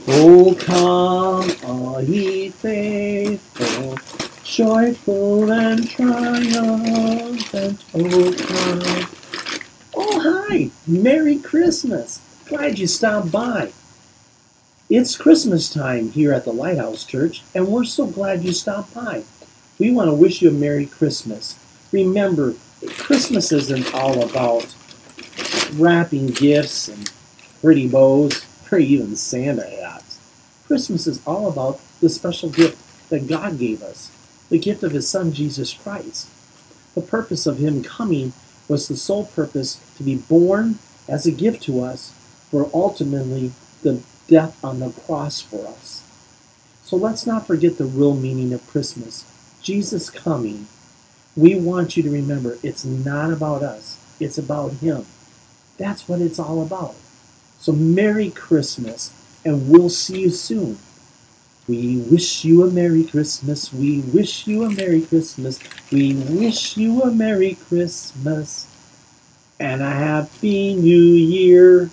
Oh, come, all ye faithful, joyful and triumphant. Oh, come. Oh, hi. Merry Christmas. Glad you stopped by. It's Christmas time here at the Lighthouse Church, and we're so glad you stopped by. We want to wish you a Merry Christmas. Remember, Christmas isn't all about wrapping gifts and pretty bows or even Santa hats. Christmas is all about the special gift that God gave us, the gift of His Son, Jesus Christ. The purpose of Him coming was the sole purpose to be born as a gift to us for ultimately the death on the cross for us. So let's not forget the real meaning of Christmas. Jesus coming, we want you to remember it's not about us, it's about Him. That's what it's all about. So Merry Christmas, and we'll see you soon. We wish you a Merry Christmas. We wish you a Merry Christmas. We wish you a Merry Christmas and a Happy New Year.